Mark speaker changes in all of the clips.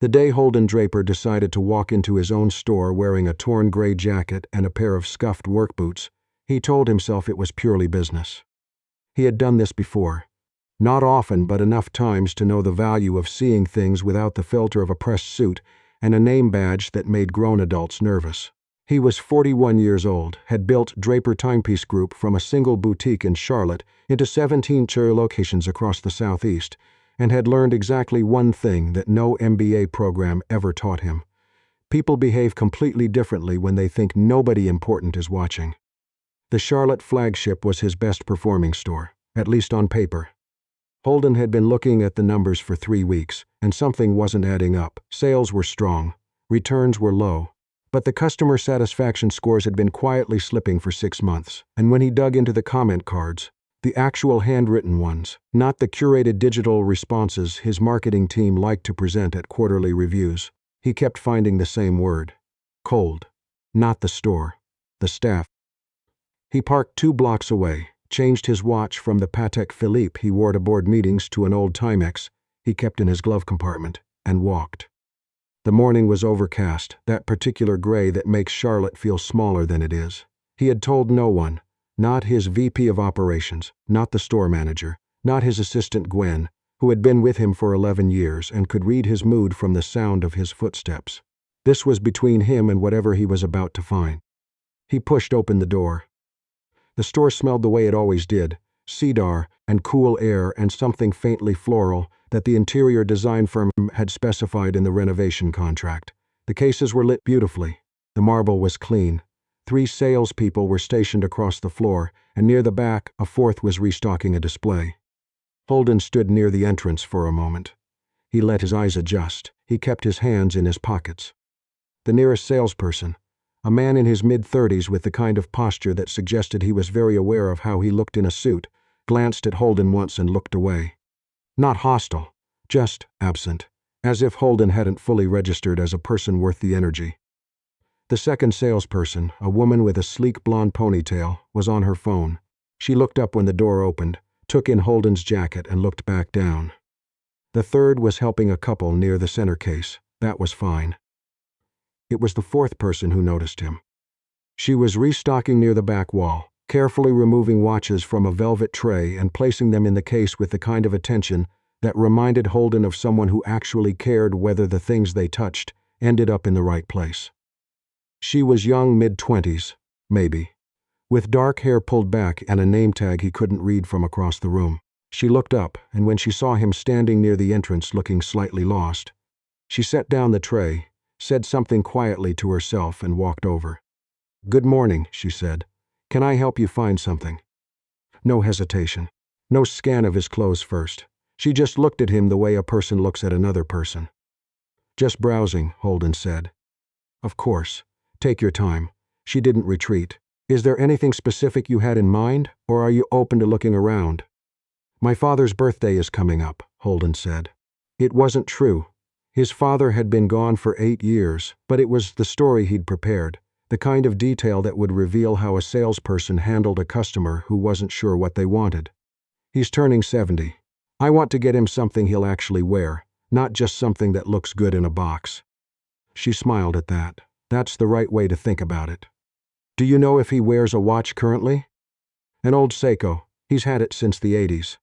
Speaker 1: The day Holden Draper decided to walk into his own store wearing a torn gray jacket and a pair of scuffed work boots, he told himself it was purely business. He had done this before. Not often, but enough times to know the value of seeing things without the filter of a pressed suit and a name badge that made grown adults nervous. He was 41 years old, had built Draper Timepiece Group from a single boutique in Charlotte into 17 chair locations across the Southeast, and had learned exactly one thing that no MBA program ever taught him. People behave completely differently when they think nobody important is watching. The Charlotte flagship was his best performing store, at least on paper. Holden had been looking at the numbers for 3 weeks, and something wasn't adding up. Sales were strong, returns were low, but the customer satisfaction scores had been quietly slipping for 6 months, and when he dug into the comment cards, the actual handwritten ones, not the curated digital responses his marketing team liked to present at quarterly reviews, he kept finding the same word. Cold. Not the store. The staff. He parked 2 blocks away, changed his watch from the Patek Philippe he wore to board meetings to an old Timex he kept in his glove compartment, and walked. The morning was overcast, that particular gray that makes Charlotte feel smaller than it is. He had told no one. Not his VP of operations, not the store manager, not his assistant Gwen, who had been with him for 11 years and could read his mood from the sound of his footsteps. This was between him and whatever he was about to find. He pushed open the door. The store smelled the way it always did, cedar and cool air and something faintly floral that the interior design firm had specified in the renovation contract. The cases were lit beautifully. The marble was clean. 3 salespeople were stationed across the floor, and near the back, a 4th was restocking a display. Holden stood near the entrance for a moment. He let his eyes adjust. He kept his hands in his pockets. The nearest salesperson, a man in his mid-30s with the kind of posture that suggested he was very aware of how he looked in a suit, glanced at Holden once and looked away. Not hostile, just absent, as if Holden hadn't fully registered as a person worth the energy. The second salesperson, a woman with a sleek blonde ponytail, was on her phone. She looked up when the door opened, took in Holden's jacket, and looked back down. The third was helping a couple near the center case. That was fine. It was the 4th person who noticed him. She was restocking near the back wall, carefully removing watches from a velvet tray and placing them in the case with the kind of attention that reminded Holden of someone who actually cared whether the things they touched ended up in the right place. She was young, mid-20s, maybe, with dark hair pulled back and a name tag he couldn't read from across the room. She looked up, and when she saw him standing near the entrance looking slightly lost, she set down the tray, said something quietly to herself, and walked over. "Good morning," she said. "Can I help you find something?" No hesitation. No scan of his clothes first. She just looked at him the way a person looks at another person. "Just browsing," Holden said. "Of course. Take your time." She didn't retreat. "Is there anything specific you had in mind, or are you open to looking around?" "My father's birthday is coming up," Holden said. It wasn't true. His father had been gone for 8 years, but it was the story he'd prepared, the kind of detail that would reveal how a salesperson handled a customer who wasn't sure what they wanted. "He's turning 70. I want to get him something he'll actually wear, not just something that looks good in a box." She smiled at that. That's the right way to think about it. "Do you know if he wears a watch currently?" "An old Seiko. He's had it since the 80s.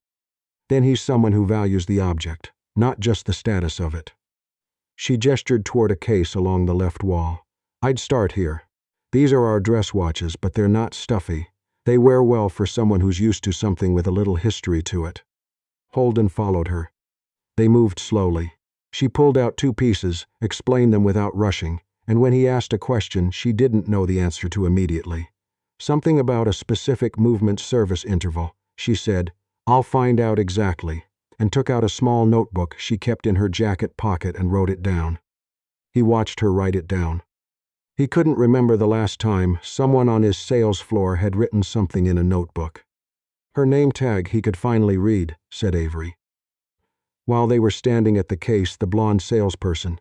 Speaker 1: "Then he's someone who values the object, not just the status of it." She gestured toward a case along the left wall. "I'd start here. These are our dress watches, but they're not stuffy. They wear well for someone who's used to something with a little history to it." Holden followed her. They moved slowly. She pulled out 2 pieces, explained them without rushing, and when he asked a question she didn't know the answer to immediately. Something about a specific movement service interval. She said, "I'll find out exactly," and took out a small notebook she kept in her jacket pocket and wrote it down. He watched her write it down. He couldn't remember the last time someone on his sales floor had written something in a notebook. "Her name tag he could finally read," said Avery. While they were standing at the case, the blonde salesperson,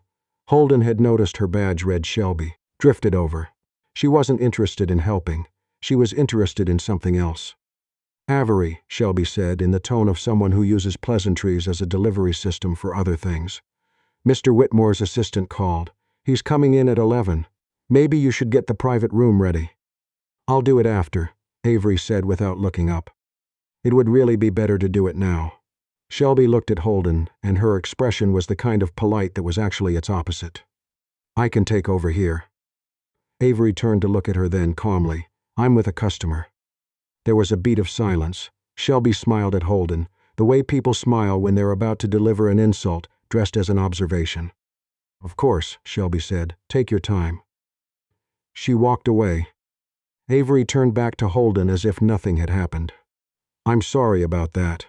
Speaker 1: Holden had noticed her badge read Shelby, drifted over. She wasn't interested in helping. She was interested in something else. "Avery," Shelby said in the tone of someone who uses pleasantries as a delivery system for other things. Mr. Whitmore's assistant called. He's coming in at 11. Maybe you should get the private room ready. I'll do it after, Avery said without looking up. It would really be better to do it now. Shelby looked at Holden, and her expression was the kind of polite that was actually its opposite. I can take over here. Avery turned to look at her then calmly. I'm with a customer. There was a beat of silence. Shelby smiled at Holden, the way people smile when they're about to deliver an insult, dressed as an observation. Of course, Shelby said. Take your time. She walked away. Avery turned back to Holden as if nothing had happened. I'm sorry about that.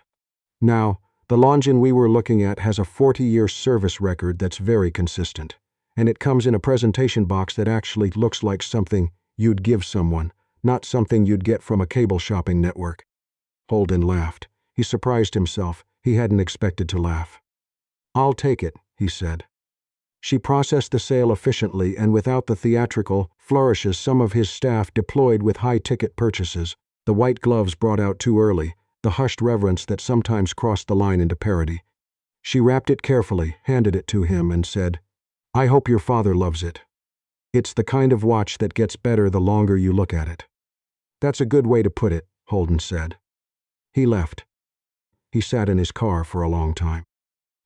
Speaker 1: Now, the Longines we were looking at has a 40-year service record that's very consistent, and it comes in a presentation box that actually looks like something you'd give someone, not something you'd get from a cable shopping network. Holden laughed. He surprised himself. He hadn't expected to laugh. I'll take it, he said. She processed the sale efficiently and without the theatrical flourishes some of his staff deployed with high-ticket purchases, the white gloves brought out too early, the hushed reverence that sometimes crossed the line into parody. She wrapped it carefully, handed it to him, and said, I hope your father loves it. It's the kind of watch that gets better the longer you look at it. That's a good way to put it, Holden said. He left. He sat in his car for a long time.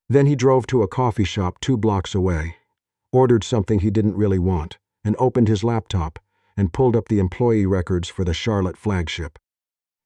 Speaker 1: Then he drove to a coffee shop 2 blocks away, ordered something he didn't really want, and opened his laptop and pulled up the employee records for the Charlotte flagship.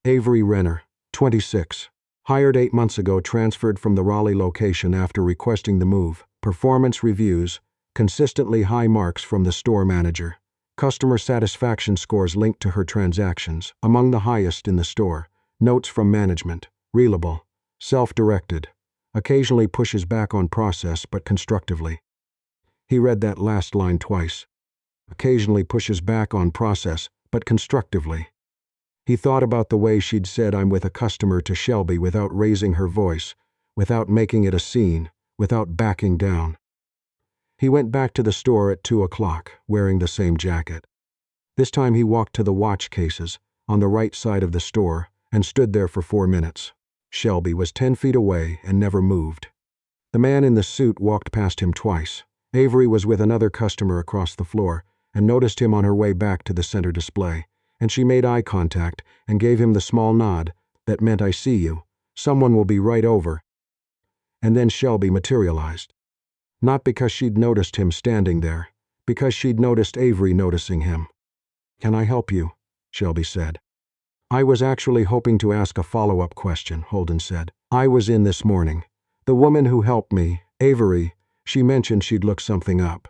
Speaker 1: Avery Renner, 26, hired 8 months ago, transferred from the Raleigh location after requesting the move, performance reviews, consistently high marks from the store manager, customer satisfaction scores linked to her transactions, among the highest in the store, notes from management, reelable, self-directed, occasionally pushes back on process but constructively. He read that last line twice. Occasionally pushes back on process but constructively. He thought about the way she'd said I'm with a customer to Shelby without raising her voice, without making it a scene, without backing down. He went back to the store at 2 o'clock, wearing the same jacket. This time he walked to the watch cases, on the right side of the store, and stood there for 4 minutes. Shelby was 10 feet away and never moved. The man in the suit walked past him twice. Avery was with another customer across the floor, and noticed him on her way back to the center display, and she made eye contact and gave him the small nod that meant I see you, someone will be right over. And then Shelby materialized. Not because she'd noticed him standing there, because she'd noticed Avery noticing him. Can I help you? Shelby said. I was actually hoping to ask a follow-up question, Holden said. I was in this morning. The woman who helped me, Avery, she mentioned she'd look something up.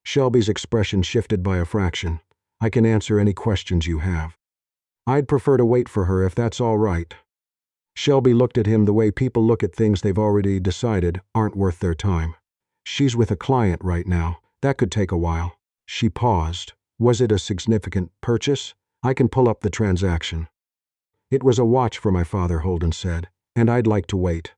Speaker 1: Shelby's expression shifted by a fraction. I can answer any questions you have. I'd prefer to wait for her if that's all right. Shelby looked at him the way people look at things they've already decided aren't worth their time. She's with a client right now. That could take a while. She paused. Was it a significant purchase? I can pull up the transaction. It was a watch for my father, Holden said, and I'd like to wait.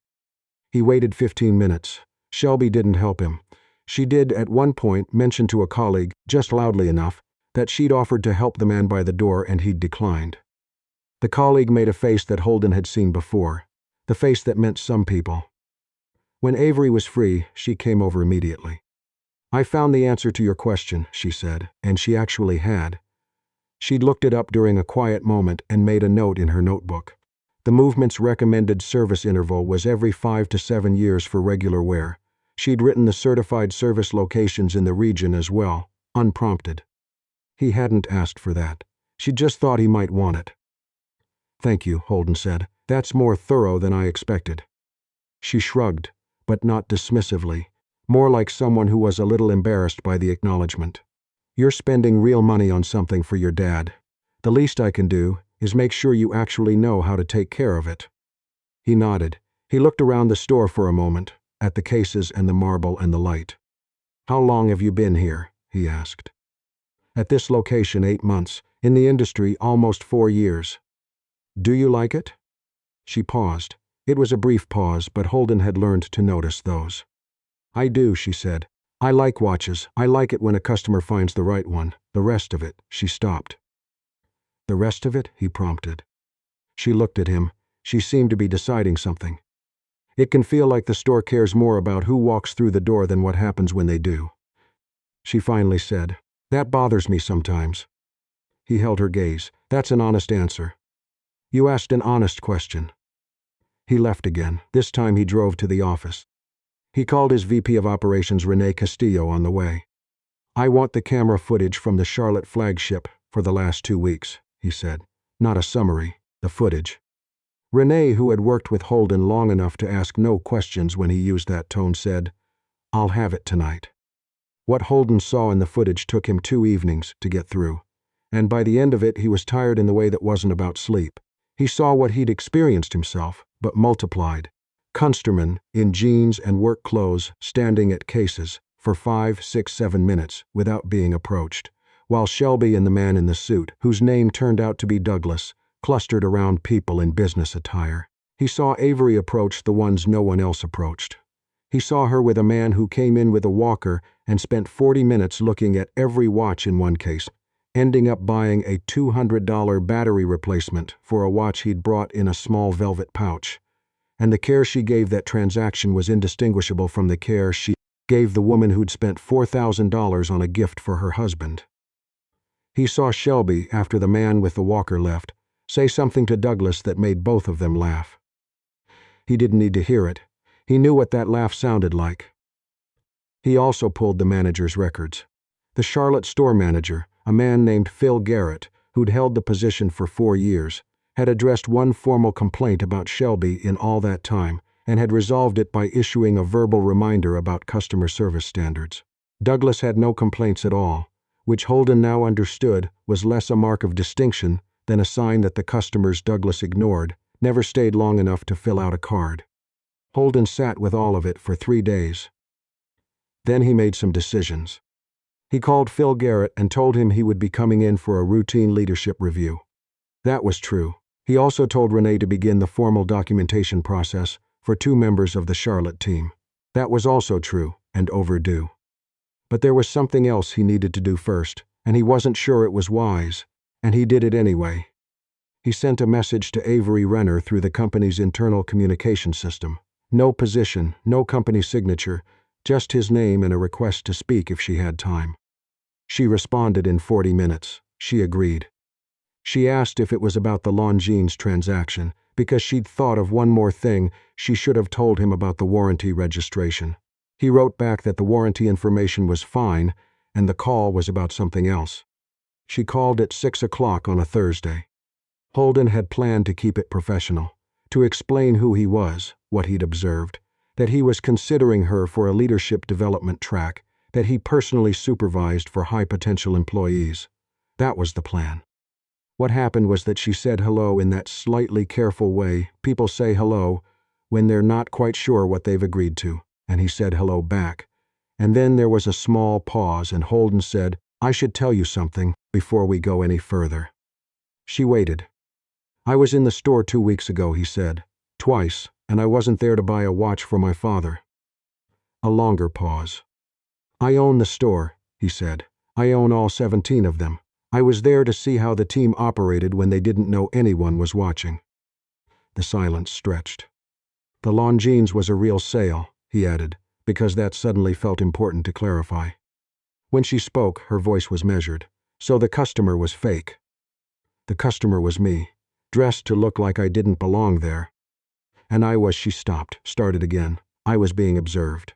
Speaker 1: He waited 15 minutes. Shelby didn't help him. She did, at one point, mention to a colleague, just loudly enough, that she'd offered to help the man by the door and he'd declined. The colleague made a face that Holden had seen before, the face that meant some people. When Avery was free, she came over immediately. I found the answer to your question, she said, and she actually had. She'd looked it up during a quiet moment and made a note in her notebook. The movement's recommended service interval was every 5 to 7 years for regular wear. She'd written the certified service locations in the region as well, unprompted. He hadn't asked for that. She just thought he might want it. Thank you, Holden said. That's more thorough than I expected. She shrugged, but not dismissively, more like someone who was a little embarrassed by the acknowledgement. You're spending real money on something for your dad. The least I can do is make sure you actually know how to take care of it. He nodded. He looked around the store for a moment, at the cases and the marble and the light. How long have you been here? He asked. At this location 8 months, in the industry almost 4 years. Do you like it? She paused. It was a brief pause, but Holden had learned to notice those. I do, she said. I like watches. I like it when a customer finds the right one. The rest of it, she stopped. The rest of it? He prompted. She looked at him. She seemed to be deciding something. It can feel like the store cares more about who walks through the door than what happens when they do. She finally said, "That bothers me sometimes." He held her gaze. "That's an honest answer. You asked an honest question." He left again. This time he drove to the office. He called his VP of Operations, Renee Castillo, on the way. "I want the camera footage from the Charlotte flagship for the last 2 weeks," he said. "Not a summary, the footage." Renee, who had worked with Holden long enough to ask no questions when he used that tone, said, "I'll have it tonight." What Holden saw in the footage took him 2 evenings to get through, and by the end of it he was tired in the way that wasn't about sleep. He saw what he'd experienced himself, but multiplied. Kunsterman, in jeans and work clothes, standing at cases for 5, 6, 7 minutes without being approached, while Shelby and the man in the suit, whose name turned out to be Douglas, clustered around people in business attire. He saw Avery approach the ones no one else approached. He saw her with a man who came in with a walker and spent 40 minutes looking at every watch in one case, ending up buying a $200 battery replacement for a watch he'd brought in a small velvet pouch. And the care she gave that transaction was indistinguishable from the care she gave the woman who'd spent $4,000 on a gift for her husband. He saw Shelby, after the man with the walker left, say something to Douglas that made both of them laugh. He didn't need to hear it. He knew what that laugh sounded like. He also pulled the manager's records. The Charlotte store manager, a man named Phil Garrett, who'd held the position for 4 years, had addressed one formal complaint about Shelby in all that time and had resolved it by issuing a verbal reminder about customer service standards. Douglas had no complaints at all, which Holden now understood was less a mark of distinction than a sign that the customers Douglas ignored never stayed long enough to fill out a card. Holden sat with all of it for 3 days. Then he made some decisions. He called Phil Garrett and told him he would be coming in for a routine leadership review. That was true. He also told Renee to begin the formal documentation process for 2 members of the Charlotte team. That was also true and overdue. But there was something else he needed to do first, and he wasn't sure it was wise, and he did it anyway. He sent a message to Avery Renner through the company's internal communication system. No position, no company signature, just his name and a request to speak if she had time. She responded in 40 minutes. She agreed. She asked if it was about the Longines transaction, because she'd thought of one more thing she should have told him about the warranty registration. He wrote back that the warranty information was fine, and the call was about something else. She called at 6 o'clock on a Thursday. Holden had planned to keep it professional, to explain who he was, what he'd observed, that he was considering her for a leadership development track, that he personally supervised for high-potential employees. That was the plan. What happened was that she said hello in that slightly careful way people say hello when they're not quite sure what they've agreed to, and he said hello back. And then there was a small pause, and Holden said, "I should tell you something before we go any further." She waited. "I was in the store 2 weeks ago," he said, "twice, and I wasn't there to buy a watch for my father." A longer pause. "I own the store," he said. "I own all 17 of them. I was there to see how the team operated when they didn't know anyone was watching." The silence stretched. "The Longines was a real sale," he added, because that suddenly felt important to clarify. When she spoke, her voice was measured. "So the customer was fake." "The customer was me, dressed to look like I didn't belong there. And I was," she stopped, started again. "I was being observed.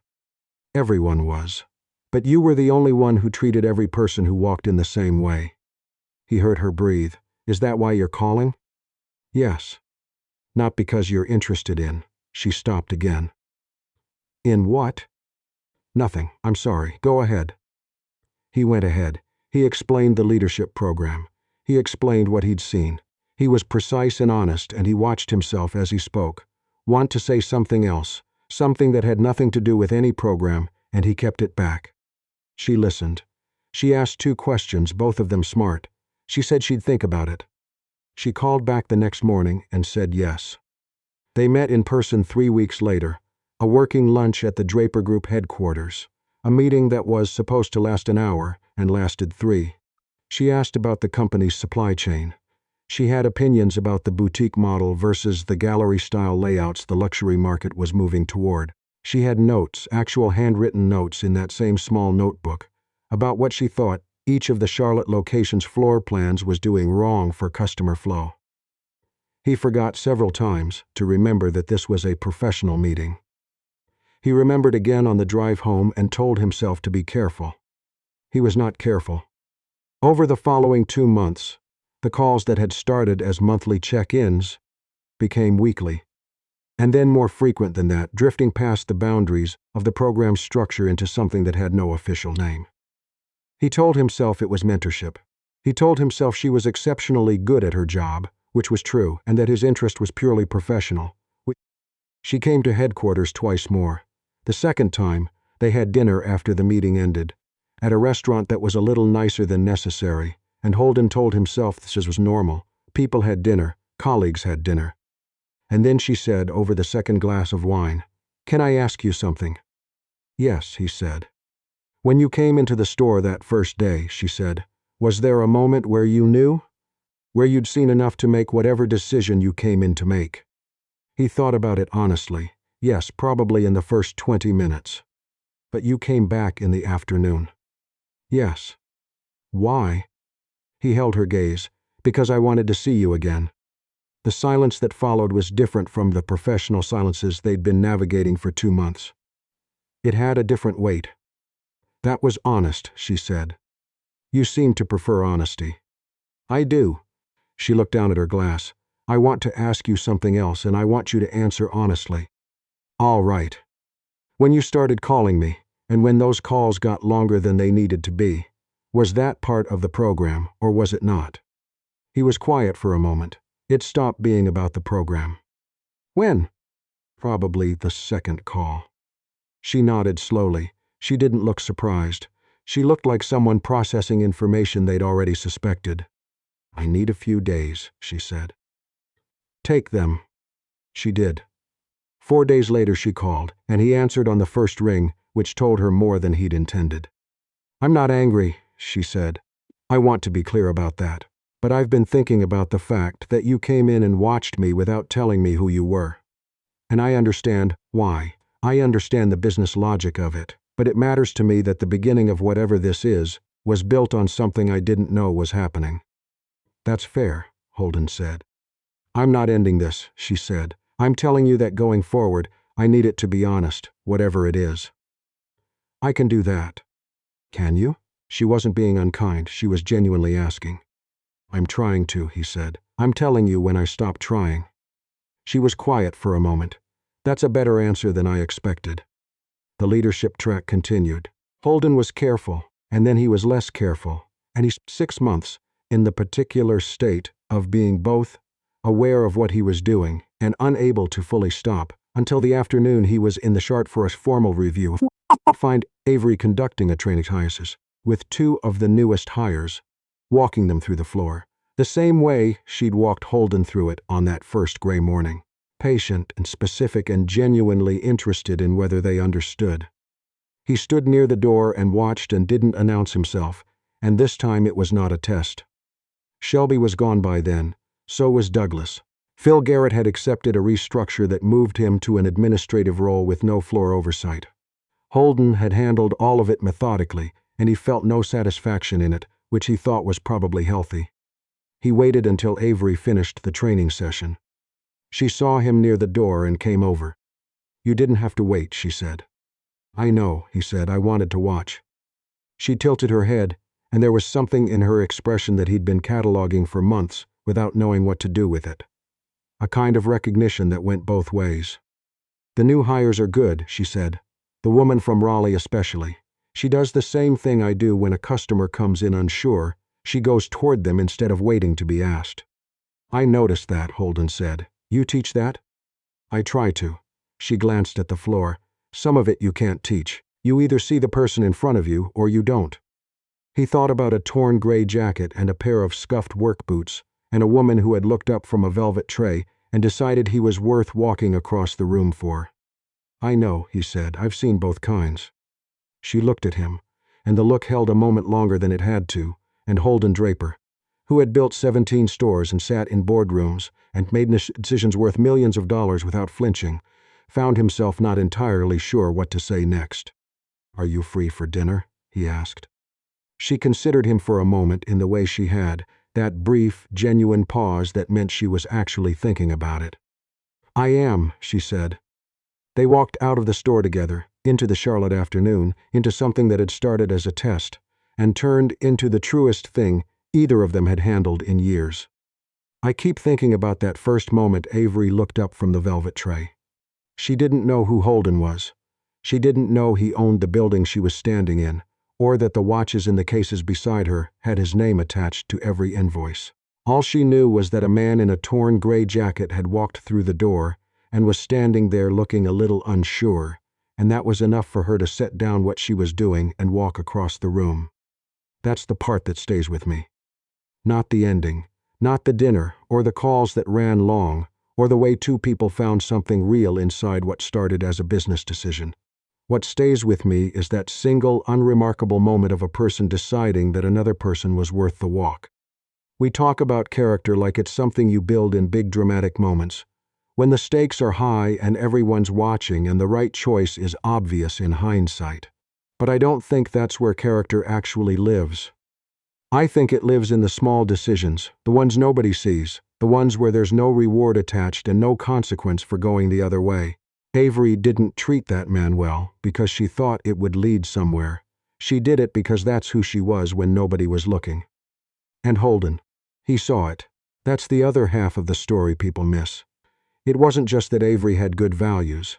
Speaker 1: Everyone was. But you were the only one who treated every person who walked in the same way." He heard her breathe. "Is that why you're calling?" "Yes." "Not because you're interested in." She stopped again. "In what?" "Nothing. I'm sorry. Go ahead." He went ahead. He explained the leadership program. He explained what he'd seen. He was precise and honest, and he watched himself as he spoke. Want to say something else, something that had nothing to do with any program, and he kept it back. She listened. She asked 2 questions, both of them smart. She said she'd think about it. She called back the next morning and said yes. They met in person 3 weeks later, a working lunch at the Draper Group headquarters, a meeting that was supposed to last an hour and lasted 3. She asked about the company's supply chain. She had opinions about the boutique model versus the gallery-style layouts the luxury market was moving toward. She had notes, actual handwritten notes in that same small notebook, about what she thought each of the Charlotte location's floor plans was doing wrong for customer flow. He forgot several times to remember that this was a professional meeting. He remembered again on the drive home and told himself to be careful. He was not careful. Over the following 2 months, the calls that had started as monthly check-ins became weekly, and then more frequent than that, drifting past the boundaries of the program's structure into something that had no official name. He told himself it was mentorship. He told himself she was exceptionally good at her job, which was true, and that his interest was purely professional. She came to headquarters twice more. The second time, they had dinner after the meeting ended, at a restaurant that was a little nicer than necessary, and Holden told himself this was normal. People had dinner, colleagues had dinner. And then she said over the second glass of wine, "Can I ask you something?" "Yes," he said. "When you came into the store that first day," she said, "was there a moment where you knew? Where you'd seen enough to make whatever decision you came in to make?" He thought about it honestly. Yes, probably in the first 20 minutes. "But you came back in the afternoon." "Yes." "Why?" He held her gaze. "Because I wanted to see you again." The silence that followed was different from the professional silences they'd been navigating for 2 months. It had a different weight. "That was honest," she said. "You seem to prefer honesty." "I do." She looked down at her glass. "I want to ask you something else, and I want you to answer honestly." "All right. When you started calling me, and when those calls got longer than they needed to be, was that part of the program, or was it not?" He was quiet for a moment. It stopped being about the program. "When?" "Probably the second call." She nodded slowly. She didn't look surprised. She looked like someone processing information they'd already suspected. "I need a few days," she said. "Take them." She did. 4 days later she called, and he answered on the first ring, which told her more than he'd intended. "I'm not angry," she said. "I want to be clear about that. But I've been thinking about the fact that you came in and watched me without telling me who you were. And I understand why. I understand the business logic of it, but it matters to me that the beginning of whatever this is was built on something I didn't know was happening." "That's fair," Holden said. "I'm not ending this," she said. "I'm telling you that going forward, I need it to be honest, whatever it is." "I can do that." "Can you?" She wasn't being unkind. She was genuinely asking. "I'm trying to," he said. "I'm telling you when I stop trying." She was quiet for a moment. "That's a better answer than I expected." The leadership track continued. Holden was careful, and then he was less careful, and he spent 6 months in the particular state of being both aware of what he was doing and unable to fully stop, until the afternoon he was in the Chart for a formal review. Find Avery conducting a training exercise with 2 of the newest hires, walking them through the floor, the same way she'd walked Holden through it on that first gray morning, patient and specific and genuinely interested in whether they understood. He stood near the door and watched and didn't announce himself, and this time it was not a test. Shelby was gone by then, so was Douglas. Phil Garrett had accepted a restructure that moved him to an administrative role with no floor oversight. Holden had handled all of it methodically, and he felt no satisfaction in it, which he thought was probably healthy. He waited until Avery finished the training session. She saw him near the door and came over. "You didn't have to wait," she said. "I know," he said. "I wanted to watch." She tilted her head, and there was something in her expression that he'd been cataloging for months without knowing what to do with it. A kind of recognition that went both ways. "The new hires are good," she said. "The woman from Raleigh especially. She does the same thing I do when a customer comes in unsure. She goes toward them instead of waiting to be asked." "I noticed that," Holden said. "You teach that?" "I try to." She glanced at the floor. "Some of it you can't teach. You either see the person in front of you or you don't." He thought about a torn gray jacket and a pair of scuffed work boots, and a woman who had looked up from a velvet tray and decided he was worth walking across the room for. "I know," he said. "I've seen both kinds." She looked at him, and the look held a moment longer than it had to, and Holden Draper. who had built 17 stores and sat in boardrooms and made decisions worth millions of dollars without flinching, found himself not entirely sure what to say next. "Are you free for dinner?" he asked. She considered him for a moment in the way she had, that brief, genuine pause that meant she was actually thinking about it. "I am," she said. They walked out of the store together, into the Charlotte afternoon, into something that had started as a test, and turned into the truest thing either of them had handled in years. I keep thinking about that first moment Avery looked up from the velvet tray. She didn't know who Holden was. She didn't know he owned the building she was standing in, or that the watches in the cases beside her had his name attached to every invoice. All she knew was that a man in a torn gray jacket had walked through the door and was standing there looking a little unsure, and that was enough for her to set down what she was doing and walk across the room. That's the part that stays with me. Not the ending, not the dinner or the calls that ran long, or the way two people found something real inside what started as a business decision. What stays with me is that single, unremarkable moment of a person deciding that another person was worth the walk. We talk about character like it's something you build in big dramatic moments, when the stakes are high and everyone's watching and the right choice is obvious in hindsight. But I don't think that's where character actually lives. I think it lives in the small decisions, the ones nobody sees, the ones where there's no reward attached and no consequence for going the other way. Avery didn't treat that man well because she thought it would lead somewhere. She did it because that's who she was when nobody was looking. And Holden, he saw it. That's the other half of the story people miss. It wasn't just that Avery had good values.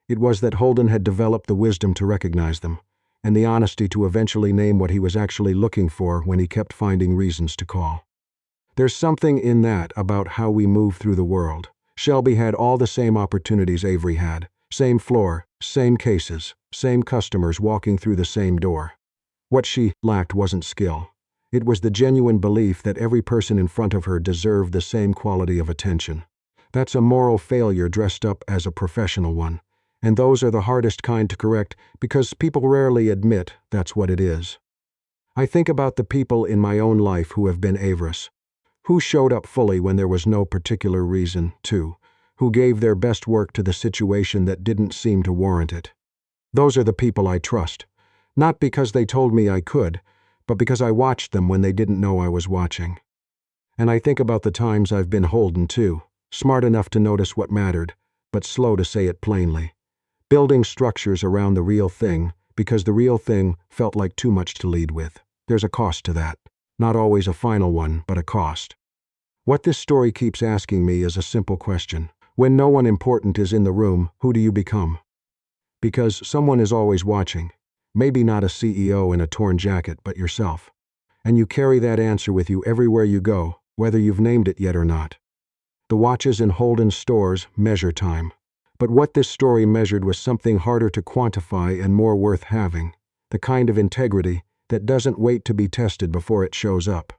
Speaker 1: It was that Holden had developed the wisdom to recognize them, and the honesty to eventually name what he was actually looking for when he kept finding reasons to call. There's something in that about how we move through the world. Shelby had all the same opportunities Avery had, same floor, same cases, same customers walking through the same door. What she lacked wasn't skill. It was the genuine belief that every person in front of her deserved the same quality of attention. That's a moral failure dressed up as a professional one. And those are the hardest kind to correct because people rarely admit that's what it is. I think about the people in my own life who have been Averys, who showed up fully when there was no particular reason to, who gave their best work to the situation that didn't seem to warrant it. Those are the people I trust, not because they told me I could, but because I watched them when they didn't know I was watching. And I think about the times I've been Holden too, smart enough to notice what mattered, but slow to say it plainly. Building structures around the real thing because the real thing felt like too much to lead with. There's a cost to that. Not always a final one, but a cost. What this story keeps asking me is a simple question. When no one important is in the room, who do you become? Because someone is always watching. Maybe not a CEO in a torn jacket, but yourself. And you carry that answer with you everywhere you go, whether you've named it yet or not. The watches in Holden's stores measure time. But what this story measured was something harder to quantify and more worth having, the kind of integrity that doesn't wait to be tested before it shows up.